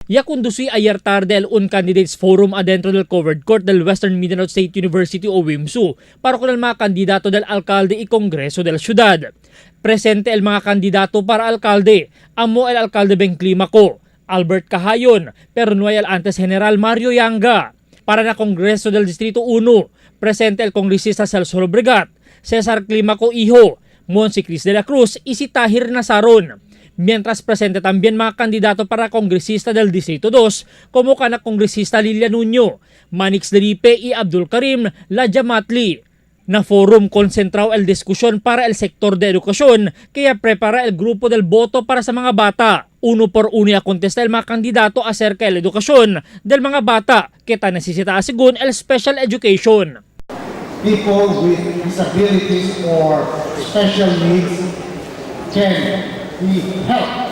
Ya conducí ayer tarde un candidates forum adentro del covered court del Western Mindanao State University o WIMSU para con el mga kandidato del alcalde y kongreso del ciudad. Presente el mga kandidato para alcalde, amo el alcalde Ben Climaco, Albert Cahayon, Pernuay el antes general Mario Yanga. Para na kongreso del Distrito 1, presente el kongresista Celso Lobregat, Cesar Climaco Hijo, Monsi Cris de la Cruz y si Tahir Nazaron. Mientras presente también mga kandidato para kongresista del Distrito 2 como kanak kongresista Lilia Nuño, Manix Deripe y Abdul Karim Ladjamatli. Na forum concentrao el diskusyon para el sektor de edukasyon kaya prepara el grupo del boto para sa mga bata. Uno por uno a contesta el mga kandidato acerca el edukasyon del mga bata kita necesita según el special education. People with disabilities or special needs can be helped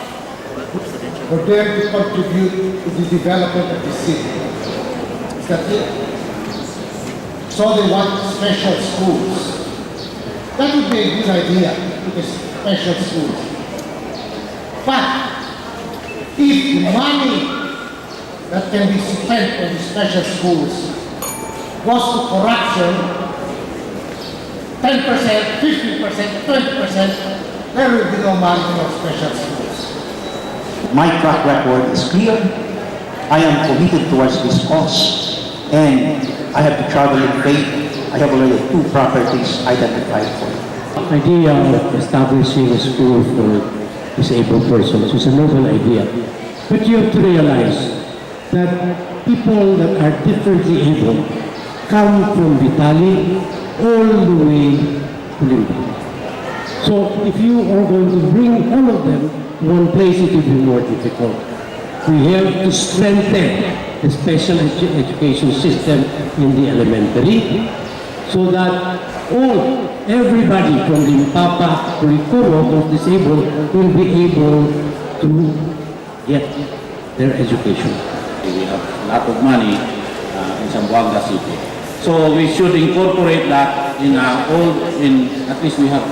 for them to contribute to the development of the city. Is that it? So they want special schools. That would be a good idea, because special schools. But if the money that can be spent on the special schools goes to corruption, 10%, 15%, 20%, there will be no money for special schools. My track record is clear. I am committed towards this cause, and I have to travel in faith. I have already 2 properties identified for it. The idea of establishing a school for disabled persons is a noble idea. But you have to realize that people that are differently able come from Vitali all the way to Limba. So if you are going to bring all of them to one place, it will be more difficult. We have to strengthen the special education system in the elementary so that everybody from Limpapa to Licoro who's disabled will be able to get their education. We have a lot of money in Zamboanga City. So we should incorporate that in at least we have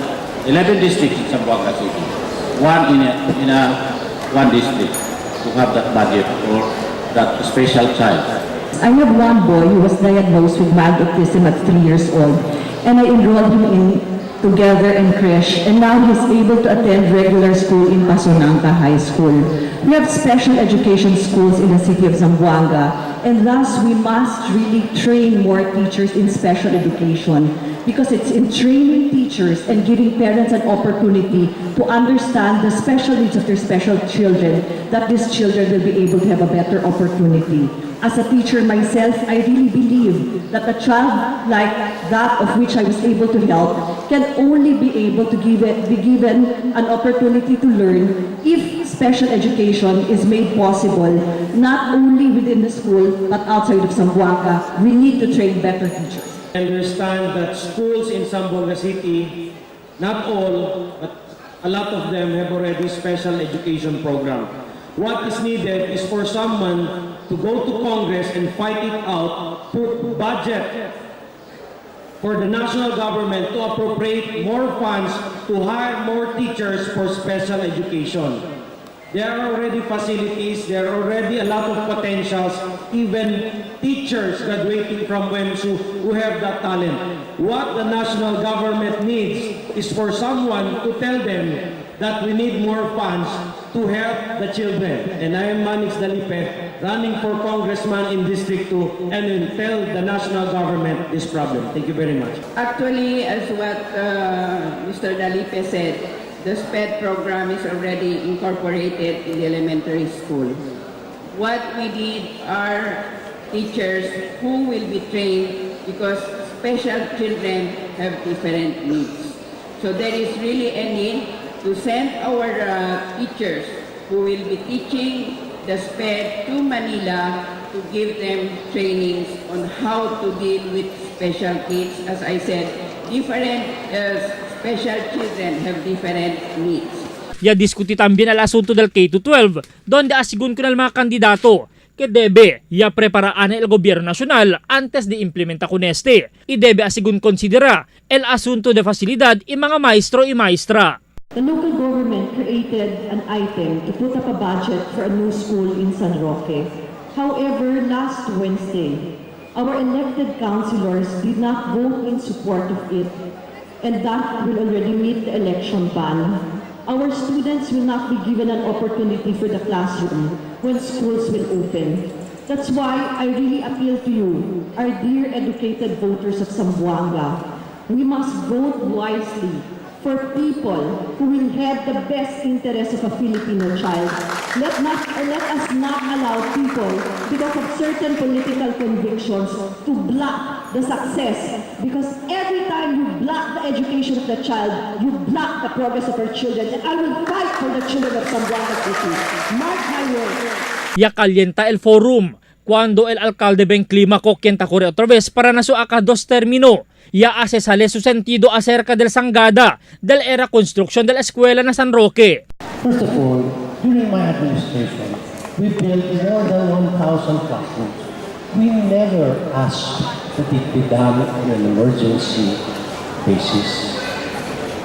11 districts in Zamboanga City. One one district to have that budget for that special child. I have one boy who was diagnosed with mild autism at 3 years old, and I enrolled him in Together in creche, and now he's able to attend regular school in Pasonanca High School. We have special education schools in the city of Zamboanga, and thus we must really train more teachers in special education, because it's in training teachers and giving parents an opportunity to understand the special needs of their special children that these children will be able to have a better opportunity. As a teacher myself, I really believe that a child like that of which I was able to help can only be able to be given an opportunity to learn if special education is made possible, not only within the school but outside of Zamboanga. We need to train better teachers. I understand that schools in Zamboanga City, not all, but a lot of them have already special education program. What is needed is for someone to go to Congress and fight it out, put budget for the national government to appropriate more funds to hire more teachers for special education. There are already facilities, there are already a lot of potentials, even teachers graduating from WEMSU who have that talent. What the national government needs is for someone to tell them that we need more funds to help the children. And I am Manix Dalipe, running for congressman in District 2, and will tell the national government this problem. Thank you very much. Actually, as what Mr. Dalipe said, the SPED program is already incorporated in the elementary school. What we need are teachers who will be trained, because special children have different needs. So there is really a need to send our teachers who will be teaching the SPED to Manila to give them trainings on how to deal with special kids. As I said, different special children have different needs. Ya discuti también el asunto del K-12, donde asigun con el mga kandidato que debe ya preparaan el gobierno nacional antes de implementa con este, y debe asigun considera el asunto de facilidad y mga maestro y maestra. The local government created an item to put up a budget for a new school in San Roque. However, last Wednesday, our elected councilors did not vote in support of it, and that will already meet the election ban. Our students will not be given an opportunity for the classroom when schools will open. That's why I really appeal to you, our dear educated voters of Zamboanga. We must vote wisely for people who will have the best interest of a Filipino child. Let us not allow people, because of certain political convictions, to block the success. Because every time you block the education of the child, you block the progress of our children. And I will fight for the children of Zamboanga City. Mark my words. Ya calienta el forum cuando el alcalde ven clima coquienta corre otra vez para na su dos termino. Ya hace sale su sentido acerca del sangada del era construcción de la escuela na San Roque. First of all, during my administration, we built more than 1,000 classrooms. We never asked that it be done on an emergency basis.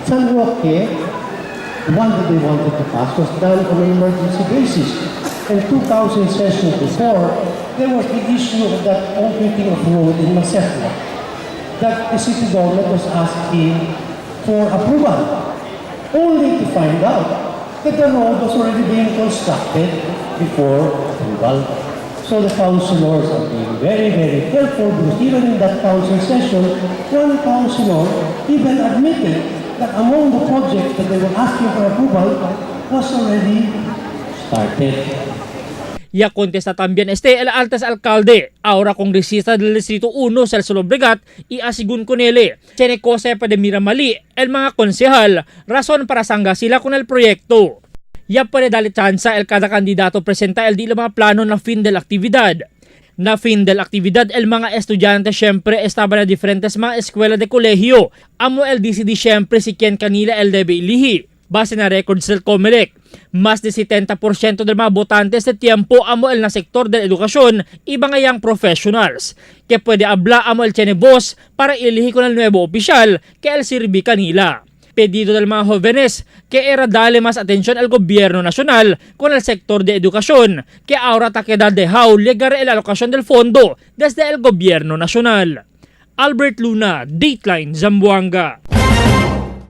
San Roque, the one that they wanted to pass, was done on an emergency basis. In 2000 session before, there was the issue of that opening of road in Masefla that the city government was asking for approval, only to find out that the road was already being constructed before approval. So the councilors are being very, very careful, because even in that council session, one councilor even admitted that among the projects that they were asking for approval was already started. Ya contesta también el altas alcalde, ahora congresista del Distrito 1 Celso Lobregat, y asigun con él, tiene cosa de mira mali el mga konsehal, razón para sangga sila con el proyecto. Ya puede darle chance el cada candidato presenta el di mga plano na fin de la actividad. Na fin de la actividad, el mga estudyante syempre estaban na diferentes mga eskwela de kolehiyo. Amo el DCD syempre si quien kanila el debe ilihi. Base na records del COMELEC, más de 70% del mga botantes de tiempo amo el na sektor de edukasyon, iba ngayang professionals, que puede habla amo el chenebos para ilihi con el nuevo opisyal que el sirvi kanila. Pedido del mga jóvenes que era dale más atención al gobierno nacional con el sector de educación, que ahora ta queda dejado llegar el alocación del fondo desde el gobierno nacional. Albert Luna, Dateline, Zamboanga.